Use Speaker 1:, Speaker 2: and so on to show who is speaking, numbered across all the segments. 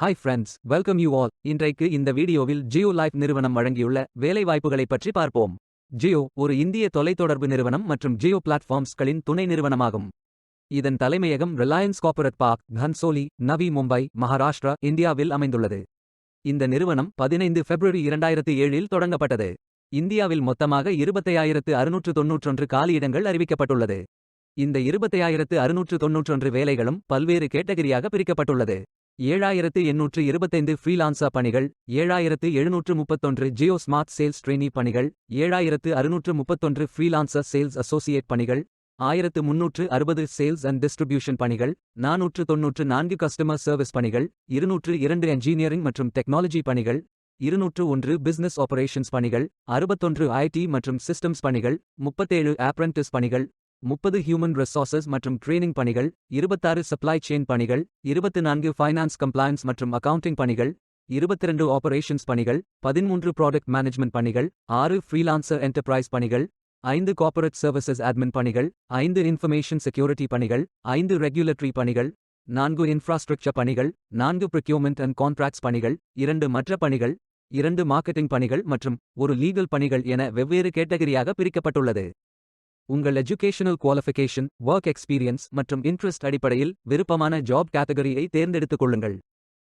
Speaker 1: Hi friends, welcome you all. இன்றைக்கு இந்த வீடியோவில் ஜியோ லைஃப் நிறுவனம் வழங்கியுள்ள வேலைவாய்ப்புகளை பற்றி பார்ப்போம். ஜியோ ஒரு இந்திய தொலைத்தொடர்பு நிறுவனம் மற்றும் ஜியோ பிளாட்ஃபார்ம்ஸ்களின் துணை நிறுவனமாகும். இதன் தலைமையகம் Reliance corporate park, கன்சோலி, Navi Mumbai, Maharashtra, இந்தியாவில் அமைந்துள்ளது. இந்த நிறுவனம் 15 பிப்ரவரி 2007இல் தொடங்கப்பட்டது. இந்தியாவில் மொத்தமாக 25,691 காலியிடங்கள் அறிவிக்கப்பட்டுள்ளது. இந்த 25,691 வேலைகளும் பல்வேறு கேட்டகரியாக பிரிக்கப்பட்டுள்ளது. 7,825 ஃப்ரீலான்சர் பணிகள், 7,731 ஜியோ ஸ்மார்ட் சேல்ஸ் ட்ரெய்னி பணிகள், 7,631 ஃப்ரீலான்சர் சேல்ஸ் அசோசியேட் பணிகள், 1,360 சேல்ஸ் அண்ட் டிஸ்ட்ரிபியூஷன் பணிகள், 494 கஸ்டமர் சர்வீஸ் பணிகள், 202 என்ஜினியரிங் மற்றும் டெக்னாலஜி பணிகள், 201 பிசினஸ் ஆபரேஷன்ஸ் பணிகள், 61 ஐடி மற்றும் சிஸ்டம்ஸ் பணிகள், 37 அப்ரெண்டிஸ் பணிகள், 30 ஹியூமன் ரிசோர்சஸ் மற்றும் ட்ரெய்னிங் பணிகள், 26 சப்ளை செயின் பணிகள், 24 ஃபைனான்ஸ் கம்ப்ளையன்ஸ் மற்றும் அக்கவுண்டிங் பணிகள், 22 ஆபரேஷன்ஸ் பணிகள், 13 ப்ராடக்ட் மேனேஜ்மெண்ட் பணிகள், 6 ஃப்ரீலான்சர் என்டர்பிரைஸ் பணிகள், 5 கார்ப்பரேட் சர்வீசஸ் அட்மின் பணிகள், 5 இன்ஃபர்மேஷன் செக்யூரிட்டி பணிகள், 5 ரெகுலேட்டரி பணிகள், 4 இன்ஃப்ராஸ்ட்ரக்சர் பணிகள், 4 ப்ரொக்யூர்மெண்ட் அண்ட் கான்ட்ராக்ட்ஸ் பணிகள், 2 மற்ற பணிகள், 2 மார்க்கெட்டிங் பணிகள் மற்றும் 1 லீகல் பணிகள் என வெவ்வேறு கேட்டகரியாக பிரிக்கப்பட்டுள்ளது. உங்கள் எஜுகேஷனல் குவாலிஃபிகேஷன், ஒர்க் எக்ஸ்பீரியன்ஸ் மற்றும் இன்ட்ரெஸ்ட் அடிப்படையில் விருப்பமான ஜாப் கேட்டகரியை தேர்ந்தெடுத்துக் கொள்ளுங்கள்.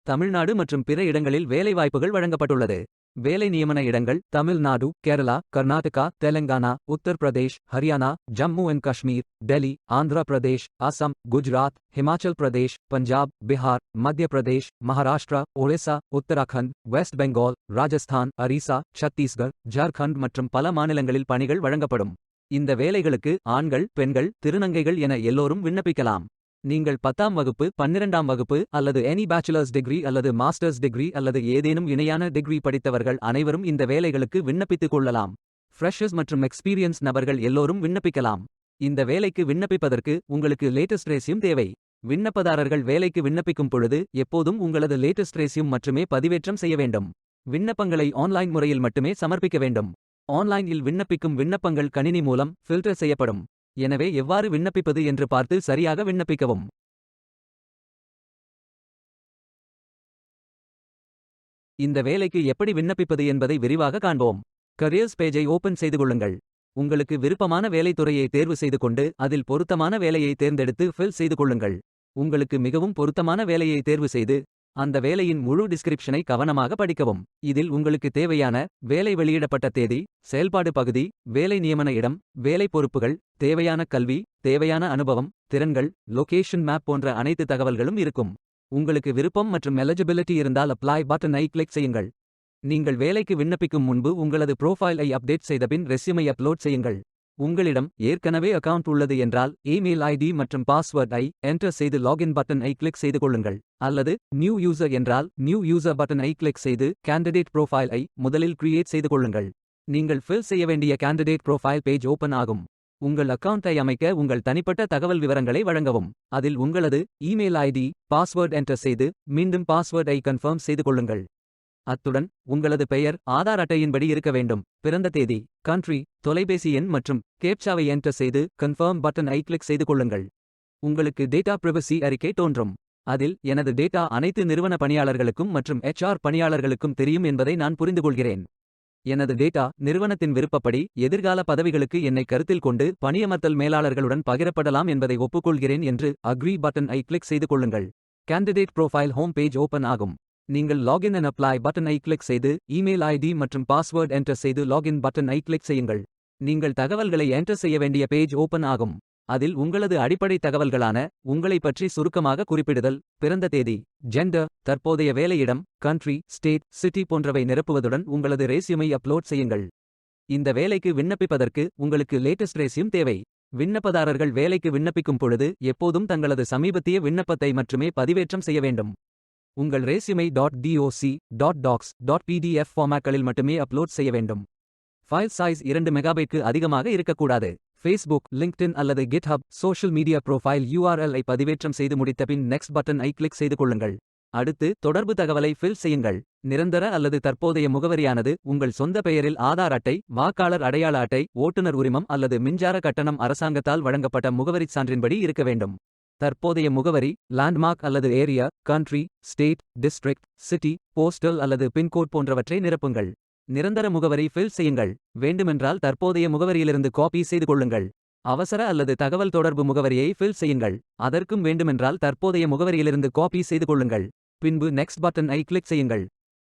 Speaker 1: தமிழ்நாடு மற்றும் பிற இடங்களில் வேலைவாய்ப்புகள் வழங்கப்பட்டுள்ளது. வேலை நியமன இடங்கள் தமிழ்நாடு, கேரளா, கர்நாடகா, தெலங்கானா, உத்தர் பிரதேஷ், ஹரியானா, ஜம்மு அண்ட் காஷ்மீர், டெல்லி, ஆந்திர பிரதேஷ், அசாம், குஜராத், ஹிமாச்சல் பிரதேஷ், பஞ்சாப், பிஹார், மத்திய பிரதேஷ், மகாராஷ்டிரா, ஒரிசா, உத்தராகண்ட், வெஸ்ட் பெங்கால், ராஜஸ்தான், அரிசா, சத்தீஸ்கர், ஜார்க்கண்ட் மற்றும் பல மாநிலங்களில் பணிகள் வழங்கப்படும். இந்த வேலைகளுக்கு ஆண்கள், பெண்கள், திருநங்கைகள் என எல்லோரும் விண்ணப்பிக்கலாம். நீங்கள் 10ஆம் வகுப்பு, 12ஆம் வகுப்பு அல்லது எனி பேச்சுலர்ஸ் டிகிரி அல்லது மாஸ்டர்ஸ் டிகிரி அல்லது ஏதேனும் இணையான டிகிரி படித்தவர்கள் அனைவரும் இந்த வேலைகளுக்கு விண்ணப்பித்துக் கொள்ளலாம். ஃப்ரெஷர்ஸ் மற்றும் எக்ஸ்பீரியன்ஸ் நபர்கள் எல்லோரும் விண்ணப்பிக்கலாம். இந்த வேலைக்கு விண்ணப்பிப்பதற்கு உங்களுக்கு லேட்டஸ்ட் ரெஸ்யூம் தேவை. விண்ணப்பதாரர்கள் வேலைக்கு விண்ணப்பிக்கும் பொழுது எப்போதும் உங்களது லேட்டஸ்ட் ரெஸ்யூம் மட்டுமே பதிவேற்றம் செய்ய வேண்டும். விண்ணப்பங்களை ஆன்லைன் முறையில் மட்டுமே சமர்ப்பிக்க வேண்டும். ஆன்லைனில் விண்ணப்பிக்கும் விண்ணப்பங்கள் கணினி மூலம் ஃபில்டர் செய்யப்படும். எனவே எவ்வாறு விண்ணப்பிப்பது என்று பார்த்து சரியாக விண்ணப்பிக்கவும். இந்த வேலைக்கு எப்படி விண்ணப்பிப்பது என்பதை விரிவாக காண்போம். கரியர்ஸ் பேஜை ஓபன் செய்து கொள்ளுங்கள். உங்களுக்கு விருப்பமான வேலைத்துறையை தேர்வு செய்து கொண்டு அதில் பொருத்தமான வேலையை தேர்ந்தெடுத்து ஃபில் செய்து கொள்ளுங்கள். உங்களுக்கு மிகவும் பொருத்தமான வேலையை தேர்வு செய்து அந்த வேலையின் முழு டிஸ்கிரிப்ஷனை கவனமாக படிக்கவும். இதில் உங்களுக்கு தேவையான வேலை வெளியிடப்பட்ட தேதி, செயல்பாடு பகுதி, வேலை நியமன இடம், வேலை பொறுப்புகள், தேவையான கல்வி, தேவையான அனுபவம், திறன்கள், லொகேஷன் மேப் போன்ற அனைத்து தகவல்களும் இருக்கும். உங்களுக்கு விருப்பம் மற்றும் எலிஜிபிலிட்டி இருந்தால் அப்ளை பட்டனை கிளிக் செய்யுங்கள். நீங்கள் வேலைக்கு விண்ணப்பிக்கும் முன்பு உங்களது ப்ரோஃபைலை அப்டேட் செய்தபின் ரெஸ்யூமை அப்லோட் செய்யுங்கள். உங்களிடம் ஏற்கனவே அக்கவுண்ட் உள்ளது என்றால் இமெயில் ஐடி மற்றும் பாஸ்வேர்டை என்டர் செய்து லாகின் பட்டனை கிளிக் செய்து கொள்ளுங்கள். அல்லது நியூ யூசர் என்றால் நியூ யூசர் பட்டனை கிளிக் செய்து கேண்டிடேட் ப்ரோஃபைலை முதலில் கிரியேட் செய்து கொள்ளுங்கள். நீங்கள் ஃபில் செய்ய வேண்டிய கேண்டிடேட் ப்ரோஃபைல் பேஜ் ஓபன் ஆகும். உங்கள் அக்கவுண்டை அமைக்க உங்கள் தனிப்பட்ட தகவல் விவரங்களை வழங்கவும். அதில் உங்களது இமெயில் ஐடி, பாஸ்வேர்ட் என்டர் செய்து மீண்டும் பாஸ்வேர்டை கன்ஃபர்ம் செய்து கொள்ளுங்கள். அத்துடன் உங்களது பெயர் ஆதார் அட்டையின்படி இருக்க வேண்டும். பிறந்த தேதி, கண்ட்ரி, தொலைபேசி எண் மற்றும் கேப்சாவை என்டர் செய்து கன்ஃபர்ம் பட்டனை கிளிக் செய்து கொள்ளுங்கள். உங்களுக்கு டேட்டா பிரைவசி அறிக்கை தோன்றும். அதில் எனது டேட்டா அனைத்து நிறுவன பணியாளர்களுக்கும் மற்றும் HR பணியாளர்களுக்கும் தெரியும் என்பதை நான் புரிந்துகொள்கிறேன். எனது டேட்டா நிறுவனத்தின் விருப்பப்படி எதிர்கால பதவிகளுக்கு என்னை கருத்தில் கொண்டு பணியமர்த்தல் மேலாளர்களுடன் பகிரப்படலாம் என்பதை ஒப்புக்கொள்கிறேன் என்று அக்ரி பட்டனை கிளிக் செய்து கொள்ளுங்கள். Candidate profile home page open ஆகும். நீங்கள் லாகின் அண்ட் அப்ளை பட்டனை கிளிக் செய்து இமெயில் ஐடி மற்றும் பாஸ்வேர்ட் என்டர் செய்து லாகின் பட்டனை கிளிக் செய்யுங்கள். நீங்கள் தகவல்களை என்டர் செய்ய வேண்டிய பேஜ் ஓபன் ஆகும். அதில் உங்களது அடிப்படை தகவல்களான உங்களை பற்றி சுருக்கமாக குறிப்பிடுதல், பிறந்த தேதி, ஜெண்டர், தற்போதைய வேலையிடம், கண்ட்ரி, ஸ்டேட், சிட்டி போன்றவை நிரப்புவதுடன் உங்களது ரெஸ்யூமை அப்லோட் செய்யுங்கள். இந்த வேலைக்கு விண்ணப்பிப்பதற்கு உங்களுக்கு லேட்டஸ்ட் ரெஸ்யூம் தேவை. விண்ணப்பதாரர்கள் வேலைக்கு விண்ணப்பிக்கும் பொழுது எப்போதும் தங்களது சமீபத்திய விண்ணப்பத்தை மட்டுமே பதிவேற்றம் செய்ய வேண்டும். உங்கள் ரெஸ்யூமை .doc, .docs, .pdf ஃபார்மேட்களில் மட்டுமே அப்லோட் செய்ய வேண்டும். ஃபைல் சைஸ் 2 மெகாபைட்க்கு அதிகமாக இருக்கக்கூடாது. ஃபேஸ்புக், லிங்க்டின் அல்லது GitHub சோஷியல் மீடியா ப்ரோஃபைல் URL-ஐ பதிவேற்றம் செய்து முடித்தபின் நெக்ஸ்ட் பட்டனை கிளிக் செய்து கொள்ளுங்கள். அடுத்து தொடர்பு தகவலை ஃபில் செய்யுங்கள். நிரந்தர அல்லது தற்போதைய முகவரியானது உங்கள் சொந்த பெயரில் ஆதார் அட்டை, வாக்காளர் அடையாள அட்டை, ஓட்டுநர் உரிமம் அல்லது மின்சார கட்டணம் அரசாங்கத்தால் வழங்கப்பட்ட முகவரிச் சான்றின்படி இருக்க வேண்டும். தற்போதைய முகவரி, லேண்ட்மார்க் அல்லது area, country, state, district, city, postal அல்லது பின்கோட் போன்றவற்றை நிரப்புங்கள். நிரந்தர முகவரி ஃபில் செய்யுங்கள். வேண்டுமென்றால் தற்போதைய முகவரியிலிருந்து காப்பி செய்து கொள்ளுங்கள். அவசர அல்லது தகவல் தொடர்பு முகவரியை ஃபில் செய்யுங்கள். அதற்கும் வேண்டுமென்றால் தற்போதைய முகவரியிலிருந்து காப்பி செய்து கொள்ளுங்கள். பின்பு நெக்ஸ்ட் பட்டன் ஐ கிளிக் செய்யுங்கள்.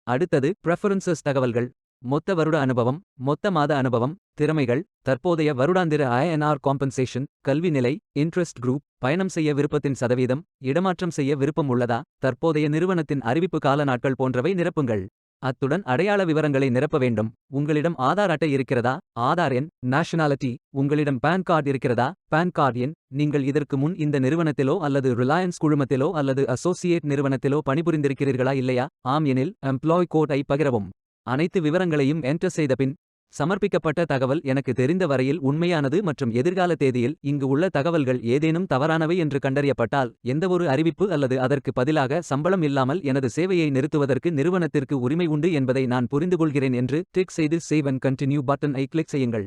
Speaker 1: அடுத்தது பிரெஃபரன்சஸ் தகவல்கள். மொத்த வருட அனுபவம், மொத்த மாத அனுபவம், திறமைகள், தற்போதைய வருடாந்திர ஐஎன்ஆர் காம்பன்சேஷன், கல்வி நிலை, இன்ட்ரெஸ்ட் குரூப், பயணம் செய்ய விருப்பத்தின் சதவீதம், இடமாற்றம் செய்ய விருப்பம் உள்ளதா, தற்போதைய நிறுவனத்தின் அறிவிப்பு கால நாட்கள் போன்றவை நிரப்புங்கள். அத்துடன் அடையாள விவரங்களை நிரப்ப வேண்டும். உங்களிடம் ஆதார் அட்டை இருக்கிறதா, ஆதார் எண், நேஷனாலிட்டி, உங்களிடம் பான் கார்டு இருக்கிறதா, பான் கார்டு எண், நீங்கள் இதற்கு முன் இந்த நிறுவனத்திலோ அல்லது ரிலையன்ஸ் குழுமத்திலோ அல்லது அசோசியேட் நிறுவனத்திலோ பணிபுரிந்திருக்கிறீர்களா இல்லையா, ஆம் எனில் எம்ப்ளாய் கோட் ஐ பகிரவும். அனைத்து விவரங்களையும் என்டர் செய்த பின் சமர்ப்பிக்கப்பட்ட தகவல் எனக்கு தெரிந்த வரையில் உண்மையானது மற்றும் எதிர்கால தேதியில் இங்கு உள்ள தகவல்கள் ஏதேனும் தவறானவை என்று கண்டறியப்பட்டால் எந்தவொரு அறிவிப்பு அல்லது அதற்கு பதிலாக சம்பளம் இல்லாமல் எனது சேவையை நிறுத்துவதற்கு நிறுவனத்திற்கு உரிமை உண்டு என்பதை நான் புரிந்துகொள்கிறேன் என்று டிக் செய்து save and continue button I click செய்யுங்கள்.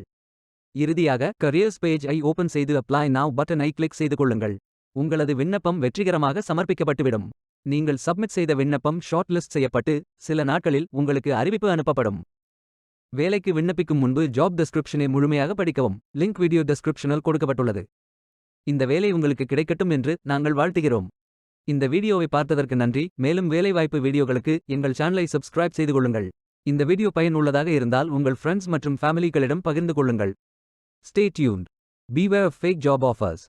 Speaker 1: இறுதியாக கரியர்ஸ் பேஜ் ஐ ஓபன் செய்து அப்ளை நவ் பட்டன் ஐ கிளிக் செய்து கொள்ளுங்கள். உங்களது விண்ணப்பம் வெற்றிகரமாக சமர்ப்பிக்கப்பட்டுவிடும். நீங்கள் சப்மிட் செய்த விண்ணப்பம் ஷார்ட் லிஸ்ட் செய்யப்பட்டு சில நாட்களில் உங்களுக்கு அறிவிப்பு அனுப்பப்படும். வேலைக்கு விண்ணப்பிக்கும் முன்பு ஜாப் டெஸ்கிரிப்ஷனை முழுமையாக படிக்கவும். லிங்க் வீடியோ டெஸ்கிரிப்ஷனில் கொடுக்கப்பட்டுள்ளது. இந்த வேலை உங்களுக்கு கிடைக்கட்டும் என்று நாங்கள் வாழ்த்துகிறோம். இந்த வீடியோவை பார்த்ததற்கு நன்றி. மேலும் வேலைவாய்ப்பு வீடியோகளுக்கு எங்கள் சேனலை சப்ஸ்கிரைப் செய்து கொள்ளுங்கள். இந்த வீடியோ பயனுள்ளதாக இருந்தால் உங்கள் ஃப்ரெண்ட்ஸ் மற்றும் ஃபேமிலிகளிடம் பகிர்ந்து கொள்ளுங்கள். Stay tuned. Beware of fake job offers.